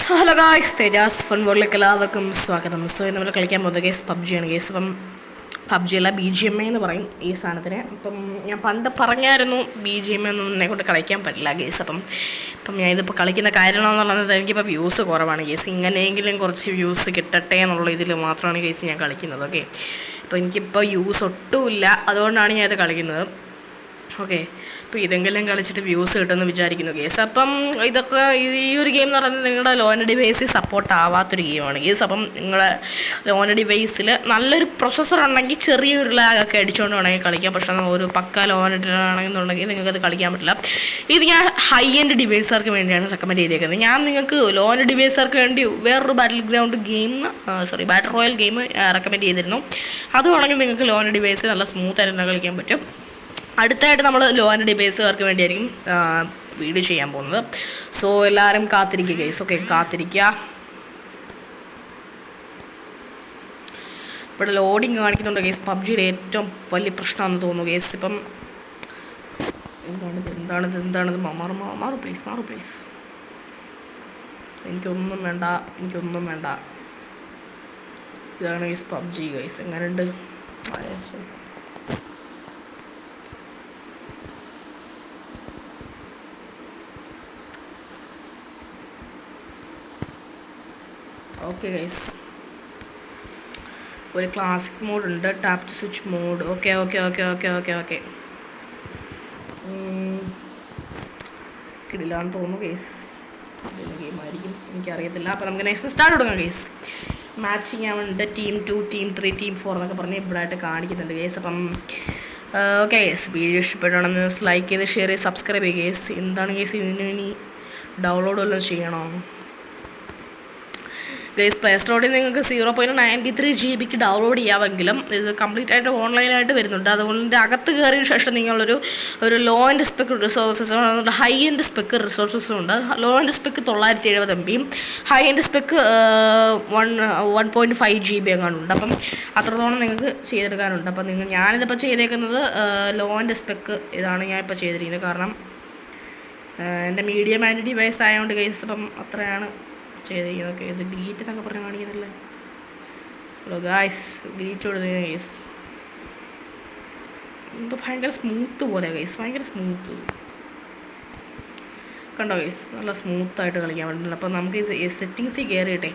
Hello guys, തേജാസ് fun വേൾഡിലേക്ക് എല്ലാവർക്കും സ്വാഗതം. സോ നമ്മൾ കളിക്കാൻ പോകുന്നത് ഗേസ് പബ്ജിയാണ് ഗേസ്. അപ്പം പബ്ജിയല്ല, BGMI എന്ന് പറയും ഈ സാധനത്തിന്. അപ്പം ഞാൻ പണ്ട് പറഞ്ഞായിരുന്നു BGMI ഒന്നും എന്നെ കൊണ്ട് കളിക്കാൻ പറ്റില്ല ഗേസ്. അപ്പം ഞാൻ ഇതിപ്പോൾ കളിക്കുന്ന കാരണം എന്ന് പറയുന്നത് എനിക്കിപ്പോൾ വ്യൂസ് കുറവാണ് ഗേസ്. ഇങ്ങനെയെങ്കിലും കുറച്ച് വ്യൂസ് കിട്ടട്ടെ എന്നുള്ള ഇതിൽ മാത്രമാണ് ഗേസ് ഞാൻ കളിക്കുന്നത്. ഓക്കെ, അപ്പോൾ എനിക്കിപ്പോൾ വ്യൂസ് ഒട്ടുമില്ല, അതുകൊണ്ടാണ് ഞാൻ ഇത് കളിക്കുന്നത്. ഓക്കെ, അപ്പോൾ ഇതെങ്കിലും കളിച്ചിട്ട് വ്യൂസ് കിട്ടുമെന്ന് വിചാരിക്കുന്നു ഗേസ്. അപ്പം ഇതൊക്കെ ഈ ഒരു ഗെയിം എന്ന് പറയുന്നത് നിങ്ങളുടെ ലോൺ ഡിവൈസിൽ സപ്പോർട്ട് ആവാത്തൊരു ഗെയിമാണ് ഗേസ്. അപ്പം നിങ്ങളുടെ ലോൺ ഡിവൈസിൽ നല്ലൊരു പ്രൊസസ്സർ ഉണ്ടെങ്കിൽ ചെറിയൊരു ലാഗൊക്കെ അടിച്ചുകൊണ്ട് വേണമെങ്കിൽ കളിക്കാം. പക്ഷേ ഒരു പക്ക ലോൺ ആണെന്നുണ്ടെങ്കിൽ നിങ്ങൾക്കത് കളിക്കാൻ പറ്റില്ല. ഇത് ഞാൻ ഹൈ എൻഡ് ഡിവൈസർക്ക് വേണ്ടിയാണ് റെക്കമെൻഡ് ചെയ്തേക്കുന്നത്. ഞാൻ നിങ്ങൾക്ക് ലോൺ ഡിവൈസർക്ക് വേണ്ടി വേറൊരു ബാറ്റിൽ റോയൽ ഗെയിം റെക്കമെൻഡ് ചെയ്തിരുന്നു. അത് വേണമെങ്കിൽ നിങ്ങൾക്ക് ലോൺ ഡിവൈസ് നല്ല സ്മൂത്ത് ആയിട്ട് കളിക്കാൻ പറ്റും. അടുത്തായിട്ട് നമ്മൾ ലോ ആൻഡ് ഡിവൈസുകാർക്ക് വേണ്ടിയായിരിക്കും വീഡിയോ ചെയ്യാൻ പോകുന്നത്. സോ എല്ലാവരും കാത്തിരിക്കുക ഗൈസ്. ഓക്കെ, കാത്തിരിക്കുക. ഇവിടെ ലോഡിങ് കാണിക്കുന്നുണ്ട് ഗൈസ്. പബ്ജിയുടെ ഏറ്റവും വലിയ പ്രശ്നമാണെന്ന് തോന്നുന്നു ഗൈസ്. ഇപ്പം എന്താണിത് മാറു പ്ലീസ്. എനിക്കൊന്നും വേണ്ട. ഇതാണ് ഗൈസ് പബ്ജി ഗൈസ്. എങ്ങനെയുണ്ട്? ഓക്കെ ഗൈസ്, ഒരു ക്ലാസിക് മോഡ് ഉണ്ട്, tap to switch mode. Okay കിടിലാന്ന് തോന്നുന്നു ഗൈസ്. ഗെയിം ആയിരിക്കും, എനിക്കറിയത്തില്ല. അപ്പോൾ നമുക്ക് നെക്സ്റ്റ് സ്റ്റാർട്ട് കൊടുക്കാം ഗൈസ്. മാച്ചിങ് ആവുന്നുണ്ട്. ടീം 2, ടീം 3, ടീം 4 എന്നൊക്കെ പറഞ്ഞ് ഇവിടെ ആയിട്ട് കാണിക്കുന്നുണ്ട് ഗൈസ്. അപ്പം ഓക്കെ ഗൈസ്, വീഡിയോ ഇഷ്ടപ്പെടുകയാണെന്ന് ലൈക്ക് ചെയ്ത് ഷെയർ ചെയ്ത് സബ്സ്ക്രൈബ് ചെയ്യുക ഗൈസ്. എന്താണ് ഗൈസ്, ഇതിന് ഇനി ഡൗൺലോഡ് വല്ലതും ചെയ്യണോ ഗൈസ്? പ്ലേ സ്റ്റോറിൽ നിങ്ങൾക്ക് 0.93 GB ഡൗൺലോഡ് ചെയ്യാമെങ്കിലും ഇത് കംപ്ലീറ്റ് ആയിട്ട് ഓൺലൈനായിട്ട് വരുന്നുണ്ട്. അതുകൊണ്ട് അകത്ത് കയറിയ ശേഷം നിങ്ങളൊരു ലോ ആൻഡ് സ്പെക് റിസോഴ്സസും ഹൈ എൻഡ് സ്പെക് റിസോഴ്സസും ഉണ്ട്. Low end spec 970 MB, high end spec 1.5 GB എങ്ങാനുണ്ട്. അപ്പം അത്രത്തോളം നിങ്ങൾക്ക് ചെയ്തെടുക്കാനുണ്ട്. അപ്പം ഞാനിതിപ്പോൾ ചെയ്തേക്കുന്നത് ലോ ആൻഡ് സ്പെക് ഇതാണ് ഞാനിപ്പോൾ ചെയ്തിരിക്കുന്നത്. കാരണം എൻ്റെ മീഡിയം ആൻഡ് ഡിവൈസ് ആയതുകൊണ്ട് ഗൈസ് അപ്പം അത്രയാണ് ചെയ്തിരിക്കുന്നത്. ഓക്കെ, ഇത് ഡിലീറ്റ് എന്നൊക്കെ പറഞ്ഞ് കാണിക്കുന്നില്ലേ? ഹലോ ഗായ്സ്, ഡിലീറ്റ് കൊടുത്തു ഗൈസ്. എന്തോ ഭയങ്കര സ്മൂത്ത് പോലെ ഗൈസ്, ഭയങ്കര സ്മൂത്ത് കണ്ടോ ഗൈസ്? നല്ല സ്മൂത്തായിട്ട് കളിക്കാൻ പറ്റുന്നില്ല. അപ്പോൾ നമുക്ക് ഈ സെറ്റിങ്സിൽ കയറിയിട്ടെ,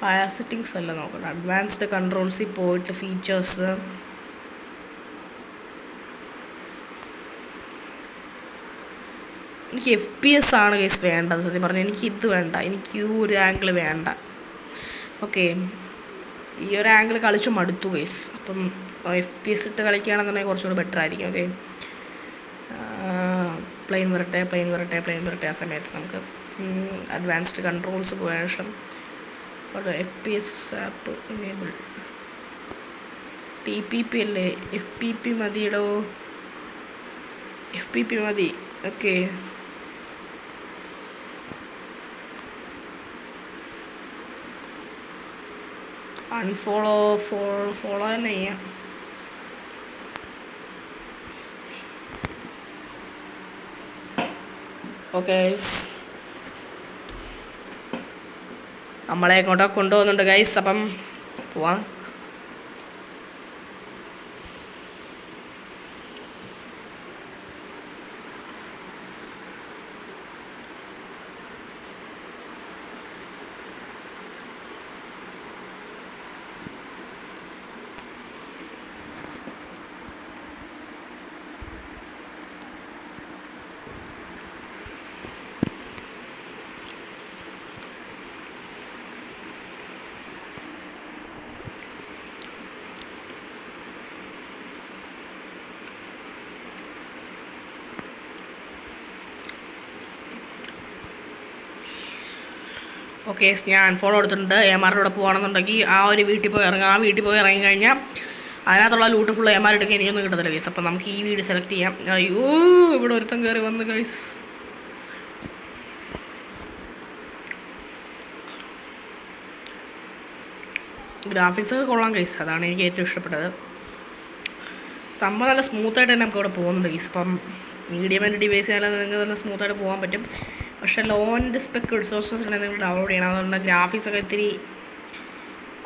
ഫയർ സെറ്റിങ്സ് അല്ല നോക്കണ്ട, അഡ്വാൻസ്ഡ് കൺട്രോൾസിൽ പോയിട്ട് ഫീച്ചേഴ്സ്, എനിക്ക് FPS ആണ് ഗൈസ് വേണ്ടത്. സത്യം പറഞ്ഞാൽ എനിക്ക് ഇത് വേണ്ട, എനിക്ക് ഈ ഒരു ആംഗിൾ വേണ്ട. ഓക്കെ, ഈ ഒരു ആംഗിൾ കളിച്ചു മടുത്തു ഗൈസ്. അപ്പം FPS ഇട്ട് കളിക്കുകയാണെന്നുണ്ടെങ്കിൽ കുറച്ചുകൂടി ബെറ്റർ ആയിരിക്കും. ഓക്കെ, പ്ലെയിൻ വരട്ടെ. ആ സമയത്ത് നമുക്ക് അഡ്വാൻസ്ഡ് കൺട്രോൾസ് പോയ ശേഷം FPS ആപ്പ് എനേബിൾ. TPP അല്ലേ? FPP മതിയിടോ, FPP മതി. ഓക്കെ, ഫോളോ തന്നെ ചെയ്യാം. ഓക്കെ, നമ്മളെ എങ്ങോട്ടൊക്കെ കൊണ്ടുപോകുന്നുണ്ട് ഗൈസ്. അപ്പം പോവാം. ഓക്കെ, ഞാൻ അൺഫോളോ എടുത്തിട്ടുണ്ട്. ഏമാരുടെ കൂടെ പോകുകയാണെന്നുണ്ടെങ്കിൽ ആ വീട്ടിൽ പോയി ഇറങ്ങിക്കഴിഞ്ഞാൽ അതിനകത്തുള്ള ലൂട്ട് ഫുൾ ഏമാർ എടുക്കാൻ എനിക്കൊന്നും കിട്ടത്തില്ല ഗൈസ്. അപ്പം നമുക്ക് ഈ വീഡിയോ സെലക്ട് ചെയ്യാം. അയ്യോ, ഇവിടെ ഒരുത്തം കയറി വന്ന് ഗൈസ്. ഗ്രാഫിക്സ് ഒക്കെ കൊള്ളാം ഗൈസ്, അതാണ് എനിക്ക് ഏറ്റവും ഇഷ്ടപ്പെട്ടത്. സംഭവം നല്ല സ്മൂത്തായിട്ട് തന്നെ നമുക്ക് ഇവിടെ പോകുന്നുണ്ട് ഗൈസ്. അപ്പം മീഡിയം ആൻഡ് ഡിവൈസ് ചെയ്യാൻ നിങ്ങൾക്ക് നല്ല സ്മൂത്തായിട്ട് പോകാൻ പറ്റും. പക്ഷേ ലോ ആൻഡ് സ്പെക്ക് റിസോഴ്സസ് ഉണ്ടെങ്കിൽ നിങ്ങൾ ഡൗൺലോഡ് ചെയ്യണം. അതുകൊണ്ട് ഗ്രാഫിക്സ് ഒക്കെ ഇത്തിരി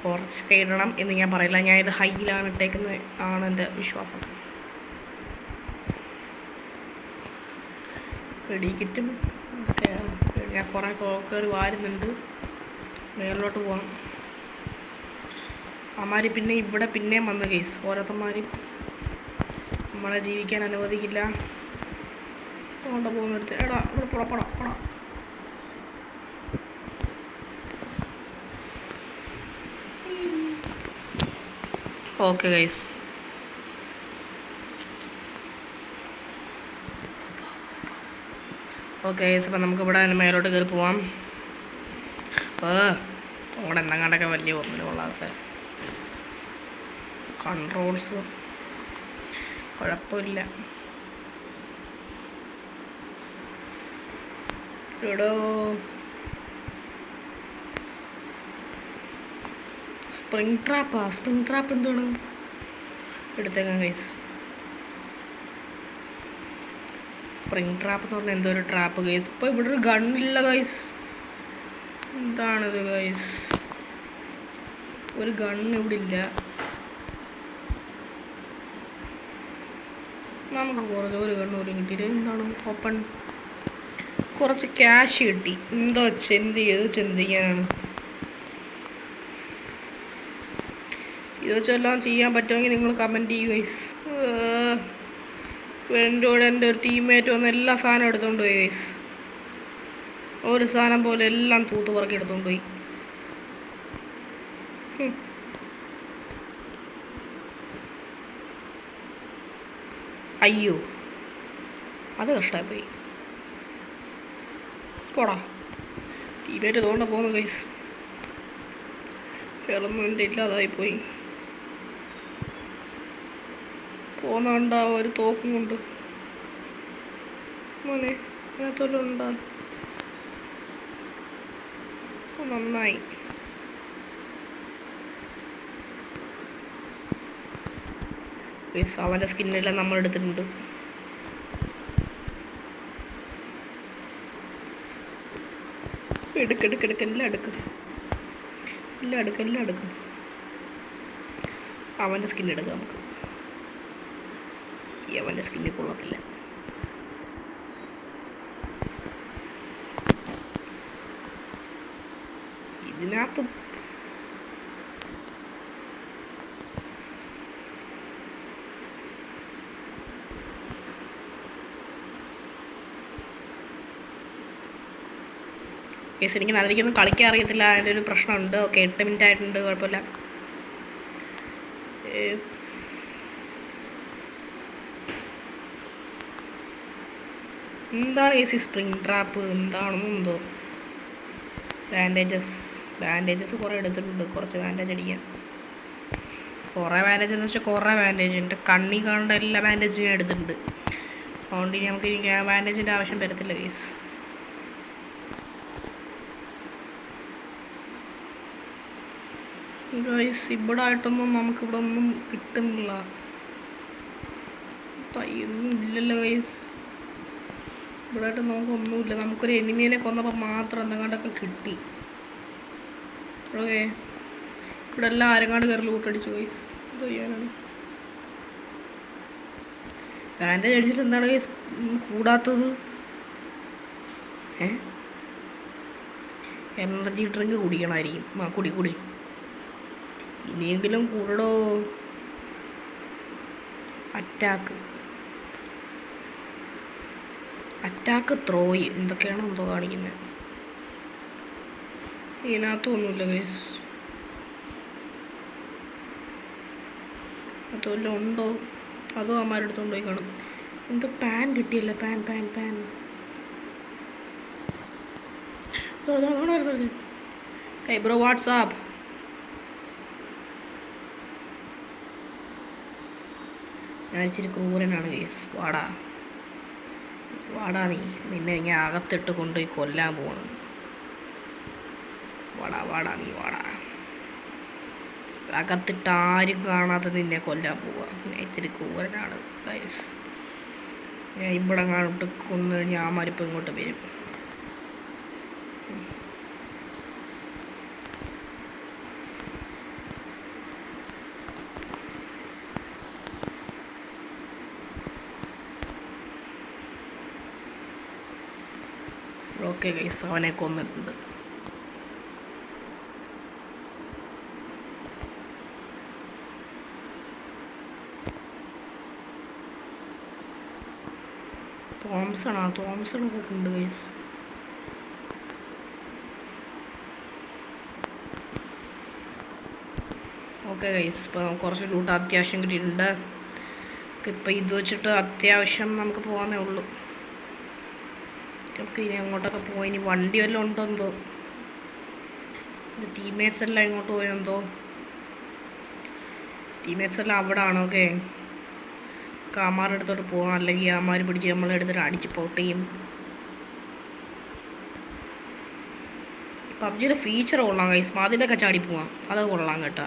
കുറച്ചൊക്കെ ഇടണം എന്ന് ഞാൻ പറയില്ല. ഞാൻ ഇത് ഹൈയിലാണ് ഇട്ടേക്കുന്നത് ആണ് എൻ്റെ വിശ്വാസം. വെടിക്കിറ്റും ഞാൻ കുറേ കയറി വാരുന്നുണ്ട്. മേളിലോട്ട് പോകാം. അമാര് പിന്നെ ഇവിടെ പിന്നെയും വന്ന് കേസ് ഓരോരുത്തന്മാരും നമ്മളെ ജീവിക്കാൻ അനുവദിക്കില്ല. കൊണ്ട് പോകുന്നിടത്ത് എടാ ഇവിടെ പുറപ്പെടാം. ഓക്കെ ഗൈസ്, അപ്പം നമുക്കിവിടെ മേലോട്ട് കയറി പോവാം. അവിടെ എന്നെങ്ങാണ്ടൊക്കെ വലിയ ഓർമ്മ കൊള്ളാത്ത കൺട്രോൾസ് കുഴപ്പമില്ല. ഇവിടെ സ്പ്രിങ് ട്രാപ്പ് എന്താണ് എടുത്തേക്കാം ഗൈസ്. സ്പ്രിങ് ട്രാപ്പ് എന്ന് പറഞ്ഞാൽ എന്തോ ഒരു ട്രാപ്പ് ഗൈസ്. ഇപ്പോൾ ഇവിടെ ഒരു ഗണ്ണില്ല ഗൈസ്. എന്താണിത് ഗൈസ്, ഒരു ഗണ്ണ് ഇവിടെ ഇല്ല. നമുക്ക് കുറച്ച് ഒരു ഗണ്ണ് പോലും കിട്ടിയിട്ട് എന്താണ് ഓപ്പൺ കുറച്ച് ക്യാഷ് കിട്ടി. എന്തോ ചിന്തിക്കാനാണ് ഇത് വെച്ചെല്ലാം ചെയ്യാൻ പറ്റുമെങ്കിൽ നിങ്ങൾ കമൻറ്റ് ചെയ്യുക ഗൈസ്. എൻ്റെ കൂടെ എൻ്റെ ഒരു ടീംമേറ്റ് വന്ന് എല്ലാ സാധനവും എടുത്തുകൊണ്ട് പോയി ഗൈസ്. ഒരു സാധനം പോലെ എല്ലാം തൂത്ത് പറക്കി എടുത്തുകൊണ്ട് പോയി. അയ്യോ, അത് കഷ്ടമായിപ്പോയി. പോടാ, ടീമേറ്റ് തോണ്ട പോകുന്നു ഗൈസ്. വേറൊന്നും എൻ്റെ ഇല്ലാതായിപ്പോയി. പോന്നുണ്ടാവും ഒരു തോക്കും കൊണ്ട്. മോനെ അതിനകത്തോലും ഉണ്ടാ, നന്നായി. അവൻ്റെ സ്കിന്നെല്ലാം നമ്മൾ എടുത്തിട്ടുണ്ട്. എല്ലാം എടുക്കും. അവൻ്റെ സ്കിൻ എടുക്കാം നമുക്ക്. അവൻ്റെ സ്കിന്നിൽ കൊള്ളത്തില്ല. ഇതിനകത്ത് കേസ് എനിക്ക് നല്ല രീതിക്കൊന്നും കളിക്കാൻ അറിയത്തില്ല. അതിൻ്റെ ഒരു പ്രശ്നമുണ്ട്. ഓക്കെ, 8 മിനിറ്റ് ആയിട്ടുണ്ട്, കുഴപ്പമില്ല. എന്താണ് കേസ് സ്പ്രിങ് ട്രാപ്പ് എന്താണെന്നും എന്തോ. ബാൻഡേജസ് കുറേ എടുത്തിട്ടുണ്ട്. കുറച്ച് ബാൻഡേജ് അടിക്കാൻ. കുറേ ബാൻഡേജ് എന്ന് വെച്ചാൽ കുറേ ബാൻഡേജ്. എൻ്റെ കണ്ണി കാണേണ്ട എല്ലാ ബാൻഡേജും ഞാൻ എടുത്തിട്ടുണ്ട്. അതുകൊണ്ട് ഇനി നമുക്ക് ബാൻഡേജിൻ്റെ ആവശ്യം വരത്തില്ല കേസ്. ഗൈസ് ഇവിടെ ആയിട്ടൊന്നും നമുക്കിവിടെ ഒന്നും കിട്ടുന്നില്ല. തയ്യൊന്നും ഇല്ലല്ലോ ഗൈസ്. ഇവിടെ ആയിട്ട് നമുക്കൊന്നുമില്ല. നമുക്കൊരു എനിമീനെ കൊന്നപ്പോൾ മാത്രം എന്തെങ്ങാണ്ടൊക്കെ കിട്ടി. ഓക്കെ, ഇവിടെ എല്ലാം ആരെങ്ങാണ്ട് കയറി ലൂട്ടടിച്ചു ഗൈസ്. എന്തോ ചെയ്യാനാണ്. ബാൻഡേജ് അടിച്ചിട്ട് എന്താണ് ഗൈസ് കൂടാത്തത്? എനർജി ഡ്രിങ്ക് കുടിക്കണമായിരിക്കും. കുടി ഇനിയെങ്കിലും കൂടടോ. അറ്റാക്ക് ത്രോയ് എന്തൊക്കെയാണോ എന്തോ കാണിക്കുന്നത്. ഇതിനകത്തൊന്നുമില്ല ഗൈസ്. അതുമല്ല ഉണ്ടോ? അതോ അമ്മാരെടുത്തോണ്ട് പോയി കാണും. എന്തോ പാൻ കിട്ടിയല്ല. Pan hey bro, WhatsApp. ഞാൻ ഇച്ചിരി ക്രൂരനാണ് ഗൈസ്. വാടാ നീ. നിന്നെ ഞാൻ അകത്തിട്ട് കൊണ്ടുപോയി കൊല്ലാൻ പോവാണ്. വാടാ നീ. അകത്തിട്ട് ആരും കാണാതെ നിന്നെ കൊല്ലാൻ പോവുക. ഞാൻ ഇത്തിരി ക്രൂരനാണ് ഗൈസ്. ഞാൻ ഇവിടെ അങ്ങോട്ട് കൊന്നു കഴിഞ്ഞാൽ ആ മരിപ്പം ഇങ്ങോട്ട് വരും. ഓക്കെ ഗൈസ്, അവനെ കൊന്നിട്ടുണ്ട്. തോംസണൊക്കെ ഉണ്ട് ഗൈസ്. ഓക്കെ ഗൈസ്, ഇപ്പോൾ നമുക്ക് കുറച്ച് ലൂട്ട് അത്യാവശ്യം കിട്ടിയിട്ടുണ്ട്. ഇപ്പോൾ ഇത് വെച്ചിട്ട് അത്യാവശ്യം നമുക്ക് പോകാനേ ഉള്ളൂ. നമുക്ക് ഇനി അങ്ങോട്ടൊക്കെ പോയി. ഇനി വണ്ടി വല്ലതും ഉണ്ടോ എന്തോ. ടീംമേറ്റ്സ് എല്ലാം ഇങ്ങോട്ട് പോയെന്തോ. ടീംമേറ്റ്സ് എല്ലാം അവിടെ ആണ്. ഓക്കെ, കാമാരുടെ അടുത്തോട്ട് പോകാം, അല്ലെങ്കിൽ ആമാർ പിടിച്ച് നമ്മളെടുത്തിട്ട് അടിച്ച് പോട്ട് ചെയ്യും. പബ്ജിയുടെ ഫീച്ചർ കൊള്ളാം ഗൈസ്, അതിലൊക്കെ ചാടി പോവാം, അത് കൊള്ളാം കേട്ടോ.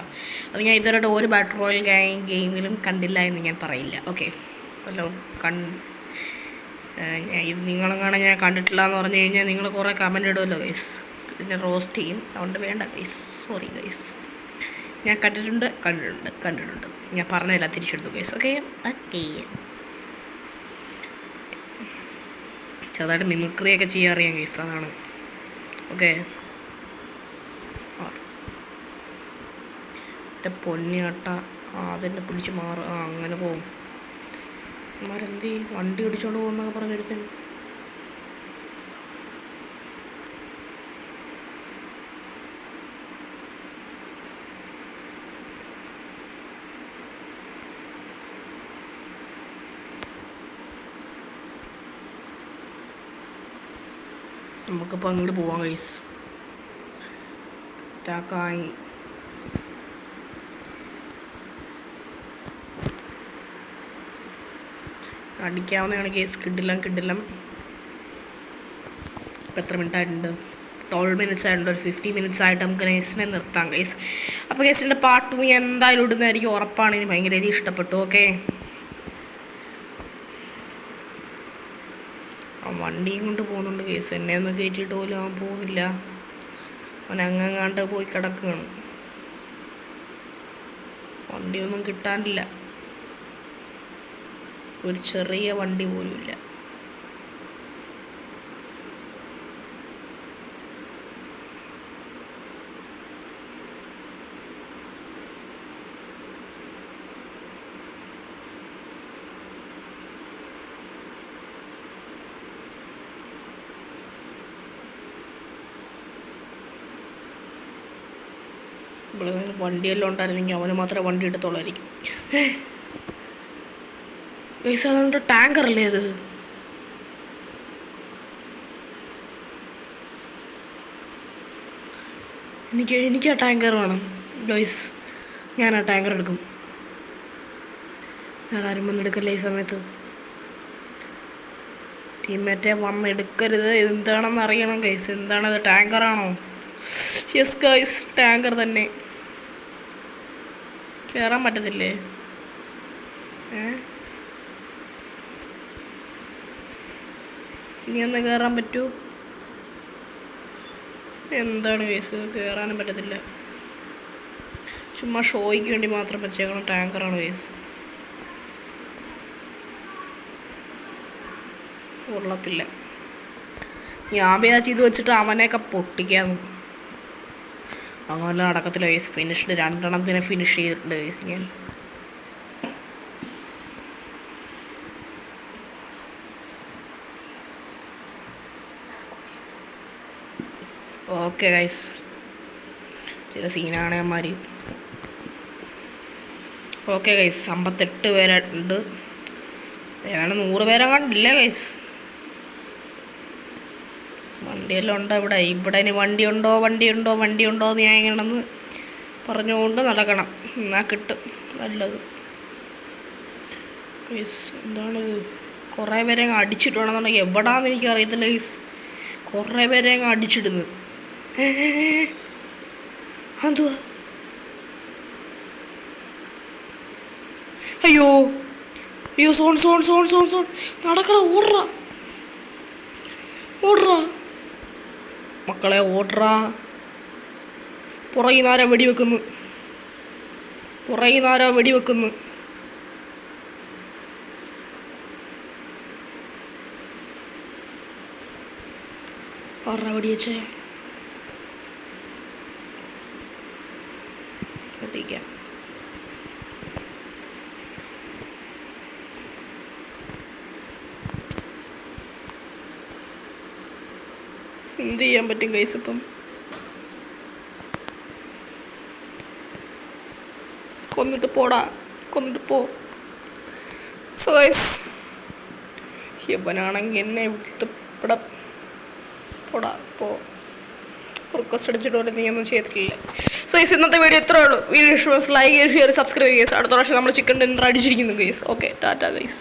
അത് ഞാൻ ഇതുവരെ ഒരു ബാറ്റിൽ റോയൽ ഗെയിമിലും കണ്ടില്ല എന്ന് ഞാൻ പറയില്ല. ഓക്കെ, അല്ലോ ഇത് നിങ്ങളെങ്ങാണ് ഞാൻ കണ്ടിട്ടില്ല എന്ന് പറഞ്ഞു കഴിഞ്ഞാൽ നിങ്ങൾ കുറേ കമൻറ്റ് ഇടുമല്ലോ ഗൈസ്, പിന്നെ റോസ്റ്റ് ചെയ്യും. അതുകൊണ്ട് വേണ്ട ഗൈസ്, സോറി ഗൈസ്. ഞാൻ കണ്ടിട്ടുണ്ട്. ഞാൻ പറഞ്ഞതല്ല, തിരിച്ചെടുത്തു ഗൈസ്. ഓക്കെ ഓക്കെ, ചെറുതായിട്ട് മിമിക്രിയൊക്കെ ചെയ്യാൻ അറിയാം ഗൈസ്, അതാണ്. ഓക്കെ, പൊന്നിയാട്ട അതെന്നെ പിടിച്ച് മാറും. അങ്ങനെ പോവും. അമ്മമാരെന്ത് വണ്ടി ഓടിച്ചോണ്ട് പോകുന്നൊക്കെ പറഞ്ഞെടുത്തേ. നമുക്കിപ്പോൾ അങ്ങോട്ട് പോവാം ഗൈസ്. ടാക്കായി അടിക്കാവുന്നതാണ് കേസ്. കിടിലം. ഇപ്പോൾ എത്ര മിനിറ്റ് ആയിട്ടുണ്ട്? 12 മിനിറ്റ്സ് ആയിട്ടുണ്ട്. ഒരു 50 മിനിറ്റ്സ് ആയിട്ട് നമുക്ക് നൈസിനെ നിർത്താം ഗൈസ്. അപ്പോൾ ഗൈസിൻ്റെ പാർട്ട് 2 എന്തായാലും ഇടുന്നതായിരിക്കും, ഉറപ്പാണ്. എനിക്ക് ഭയങ്കര രീതി ഇഷ്ടപ്പെട്ടു. ഓക്കെ, വണ്ടിയും കൊണ്ട് പോകുന്നുണ്ട് കേസ്. എന്നെ ഒന്നും കയറ്റിയിട്ട് പോലും അവൻ പോകുന്നില്ല. അവൻ അങ്ങങ്ങാണ്ട് പോയി കിടക്കുകയാണ്. വണ്ടിയൊന്നും കിട്ടാനില്ല, ഒരു ചെറിയ വണ്ടി പോലുമില്ല. വണ്ടിയെല്ലാം ഉണ്ടായിരുന്നെങ്കിൽ അവന് മാത്രമേ വണ്ടി എടുത്തോളായിരിക്കും. പൈസ അതുകൊണ്ട് ടാങ്കറല്ലേ അത്? എനിക്ക് ആ ടാങ്കർ വേണം ഗൈസ്. ഞാൻ ആ ടാങ്കർ എടുക്കും. വേറെ ആരും വന്നെടുക്കല്ലേ ഈ സമയത്ത്. ടീമേറ്റെ വന്നെടുക്കരുത്. എന്താണെന്ന് അറിയണം ഗൈസ്. എന്താണത്? ടാങ്കറാണോ? യെസ് ഗൈസ്, ടാങ്കർ തന്നെ. കയറാൻ പറ്റത്തില്ലേ? ഇനി ഒന്ന് കയറാൻ പറ്റൂ? എന്താണ് കേസ്? കയറാനും പറ്റത്തില്ല. ചുമ്മാ ഷോയ്ക്ക് വേണ്ടി മാത്രം വെച്ചേക്കണം. ടാങ്കറാണ് കേസ്. കൊള്ളത്തില്ല. ഞാൻ വിചാരിച്ച് ഇത് വെച്ചിട്ട് അവനെയൊക്കെ പൊട്ടിക്കാന്ന്. അങ്ങനെ നടക്കത്തില്ല കേസ്. ഫിനിഷ്ഡ് 2 എണ്ണത്തിനെ ഫിനിഷ് ചെയ്തിട്ടുണ്ട് കേസ് ഞാൻ. ഓക്കെ ഗൈസ്, ചില സീനാണ് അമ്മമാർ. ഓക്കെ ഗൈസ്, 58 പേരുണ്ട്. ഏതാണ്ട് 100 പേരെങ്ങാണ്ടില്ല ഗൈസ്. വണ്ടിയെല്ലാം ഉണ്ടോ ഇവിടെ? ഇനി വണ്ടിയുണ്ടോ എന്ന് ഞാൻ ഇങ്ങനെന്ന് പറഞ്ഞുകൊണ്ട് നടക്കണം. എന്നാൽ കിട്ടും നല്ലത് ഗൈസ്. എന്താണിത്? കുറേ പേരെ അങ്ങ് അടിച്ചിട്ടുണ്ടെന്നുണ്ടെങ്കിൽ എവിടാന്ന് എനിക്ക് അറിയത്തില്ല ഗൈസ്. കുറേ പേരെ അങ്ങ് അടിച്ചിടുന്നു. എന്തുവാ? അയ്യോ, അയ്യോ zone zone zone zone zone നടക്കടാ ഓടറാ ഓടറാ മക്കളെ ഓടറാ. പുറകിനാരോ വെടിവെക്കുന്നു. ആറാ വെടിവെച്ചേ പൊട്ടിക്കാം. എന്ത് ചെയ്യാൻ പറ്റും ഗൈസ്? ഇപ്പം കൊന്നിട്ട് പോ. സോ ഗൈസ് യവനാണെങ്കിൽ എന്നെ വിട്ട് പോ റിക്വസ്റ്റ് അടിച്ചിട്ട് പോലെ നീ ഒന്നും ചെയ്തിട്ടില്ല. സോ ഗൈസ് ഇന്നത്തെ വീഡിയോ ഇത്രേ ഉള്ളൂ. വീഡിയോ ഇഷ്ടം ലൈക്ക് ഷെയർ സബ്സ്ക്രൈബ് ഗൈസ്. അടുത്ത പ്രാവശ്യം നമ്മൾ ചിക്കൻ ഡിന്നർ അടിച്ചിരിക്കുന്നു ഗൈസ്. Okay tata guys.